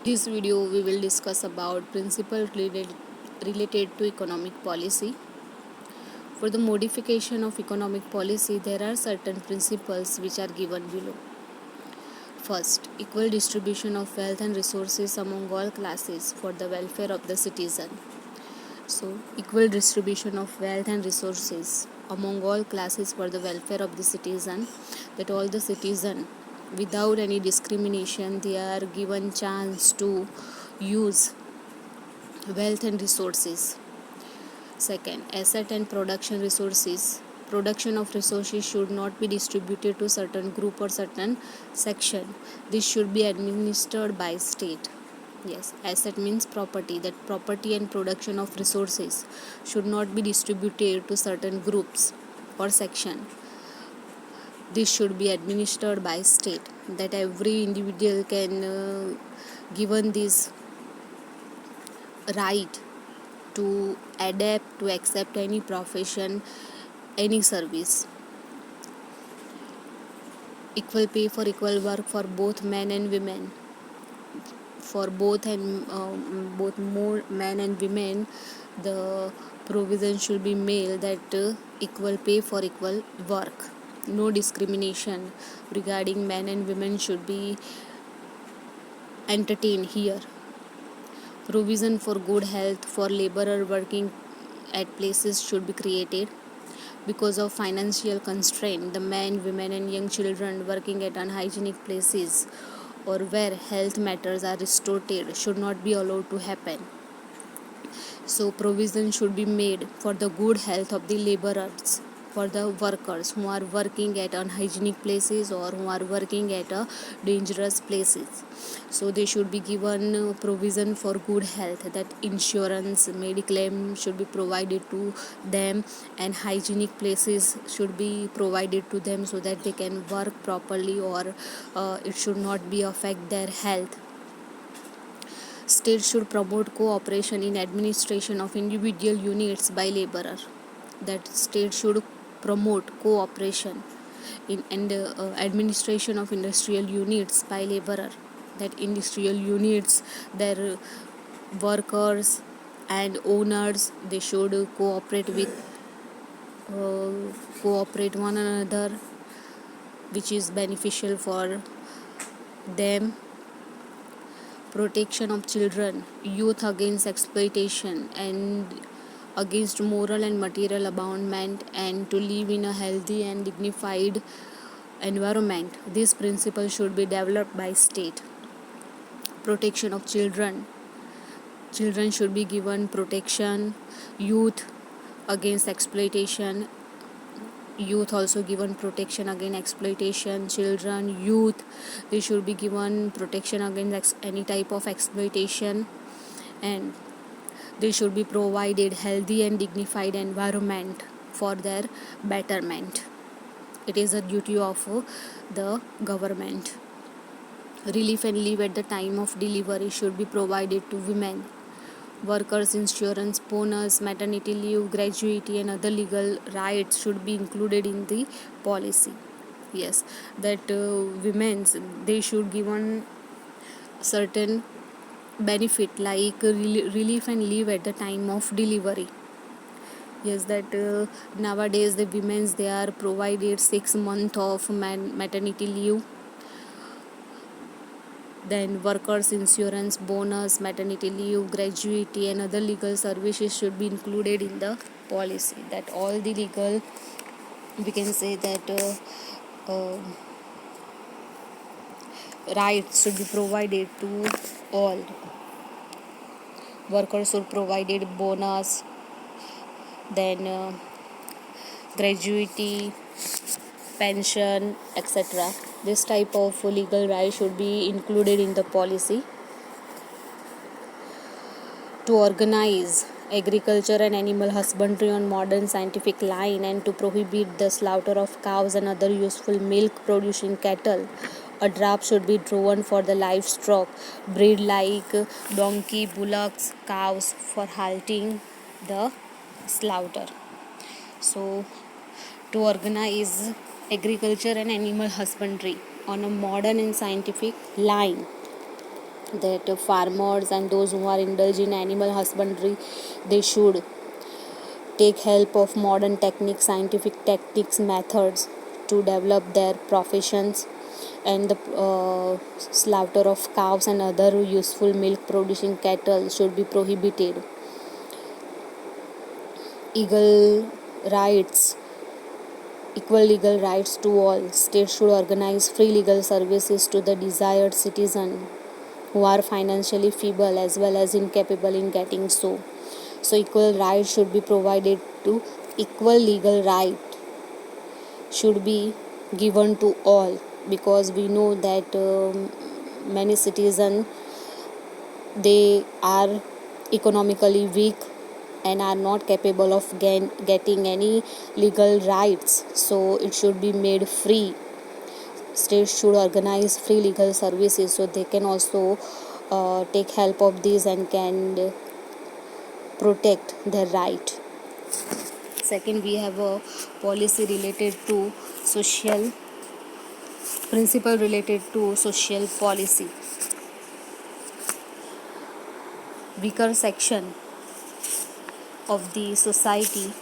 This video we will discuss about principle related to economic policy. For the modification of economic policy, there are certain principles which are given below. First, equal distribution of wealth and resources among all classes for the welfare of the citizen. So, equal distribution of wealth and resources among all classes for the welfare of the citizen, that all the citizen without any discrimination they are given chance to use wealth and resources. Second, asset and production resources. Production of resources should not be distributed to certain group or certain section. This should be administered by state. Yes, asset means property. That property and production of resources should not be distributed to certain groups or section. This should be administered by state. That every individual can given this right to adapt, to accept any profession, any service. Equal pay for equal work for both men and women. For both more men and women, the provision should be made that equal pay for equal work. No discrimination regarding men and women should be entertained here. Provision for good health for laborer working at places should be created. Because of financial constraint, the men, women, and young children working at unhygienic places or where health matters are distorted should not be allowed to happen. So, provision should be made for the good health of the laborers, for the workers who are working at unhygienic places or who are working at dangerous places. So they should be given provision for good health, that insurance, mediclaim should be provided to them, and hygienic places should be provided to them so that they can work properly, or it should not be affect their health. State should promote cooperation in administration of individual units by laborer. That state should promote cooperation in administration of industrial units by laborer. That industrial units, their workers and owners, they should cooperate one another, which is beneficial for them. Protection of children, youth against exploitation and against moral and material abandonment, and to live in a healthy and dignified environment. This principle should be developed by state. Protection of children. Children should be given protection. Youth against exploitation. Youth also given protection against exploitation. Children, youth, they should be given protection against any type of exploitation, and they should be provided healthy and dignified environment for their betterment. It is a duty of the government. Relief and leave at the time of delivery should be provided to women. Workers' insurance, bonus, maternity leave, gratuity, and other legal rights should be included in the policy. Yes, that women's, they should given certain benefit like relief and leave at the time of delivery. Yes, that nowadays the women's, they are provided 6 months of maternity leave. Then workers insurance, bonus, maternity leave, gratuity, and other legal services should be included in the policy. That all the legal, we can say that rights should be provided to all. Workers should provided bonus, then gratuity, pension, etc. This type of legal right should be included in the policy. To organize agriculture and animal husbandry on modern scientific line, and to prohibit the slaughter of cows and other useful milk producing cattle, a draft should be drawn for the livestock breed like donkey, bullocks, cows for halting the slaughter. So, to organize agriculture and animal husbandry on a modern and scientific line, that farmers and those who are indulged in animal husbandry, they should take help of modern techniques, scientific techniques, methods to develop their professions, and the slaughter of cows and other useful milk producing cattle should be prohibited. Equal rights, equal legal rights to all. States should organize free legal services to the desired citizen who are financially feeble as well as incapable in getting so. So equal rights should be provided to equal legal right should be given to all, because we know that many citizens, they are economically weak and are not capable of getting any legal rights, so it should be made free. States should organize free legal services so they can also take help of these and can protect their right. Second, we have a policy related to social principle related to social policy. Weaker section of the society,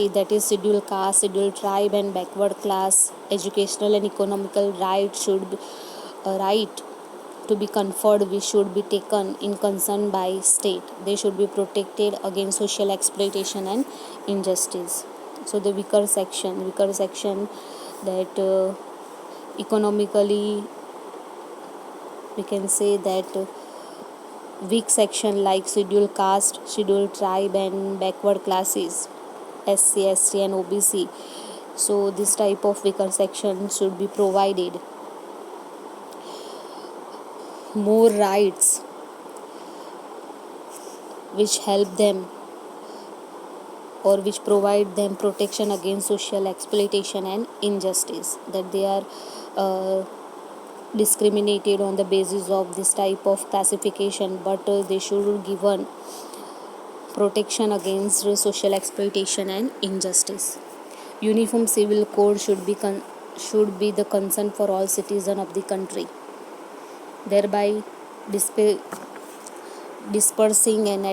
that is scheduled caste, scheduled tribe and backward class, educational and economical right should be, right to be conferred which should be taken in concern by state. They should be protected against social exploitation and injustice. So the weaker section that economically, we can say that weak section like scheduled caste, scheduled tribe and backward classes, SC, ST and OBC. So this type of weaker section should be provided more rights which help them or which provide them protection against social exploitation and injustice, that they are discriminated on the basis of this type of classification, but they should be given protection against social exploitation and injustice. Uniform civil code should be the concern for all citizens of the country, thereby dispersing and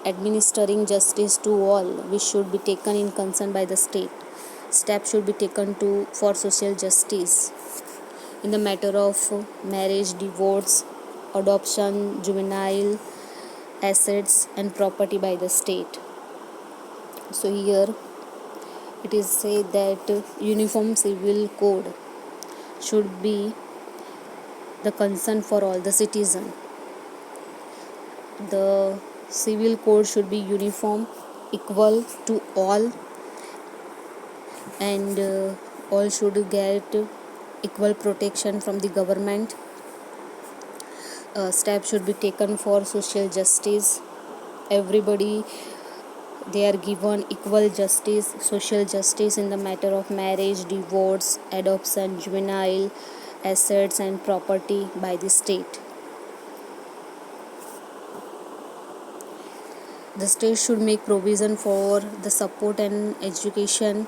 administering justice to all, which should be taken in concern by the state. Steps should be taken for social justice in the matter of marriage, divorce, adoption, juvenile assets and property by the state. So here it is said that uniform civil code should be the concern for all the citizens. The civil code should be uniform, equal to all, and all should get equal protection from the government. Steps should be taken for social justice. Everybody, they are given equal justice, social justice in the matter of marriage, divorce, adoption, juvenile assets and property by the state. The state should make provision for the support and education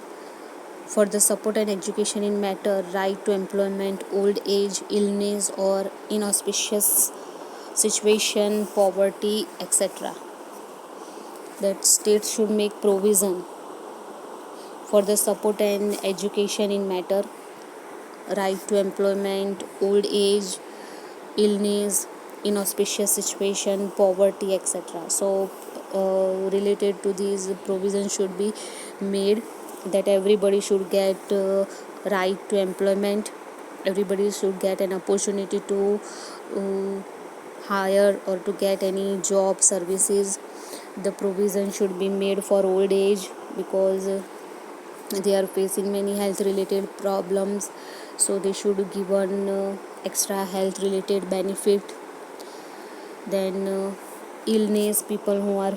in matter right to employment, old age, illness or inauspicious situation, poverty, etc. That state should make provision for the support and education in matter right to employment, old age, illness, inauspicious situation, poverty, etc. So related to these provisions should be made, that everybody should get right to employment, everybody should get an opportunity to hire or to get any job services. The provision should be made for old age, because they are facing many health related problems, so they should be given extra health related benefit. Then illness, people who are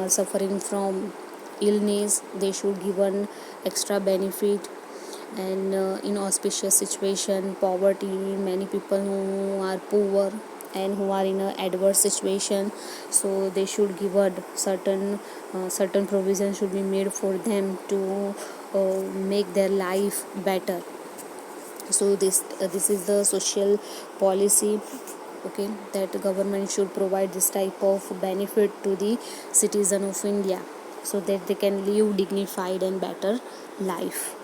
suffering from illness, they should given extra benefit. And inauspicious situation, poverty, many people who are poor and who are in a adverse situation, so they should give a certain provision should be made for them to make their life better. So this is the social policy, okay, that government should provide this type of benefit to the citizen of India, so that they can live dignified and better life.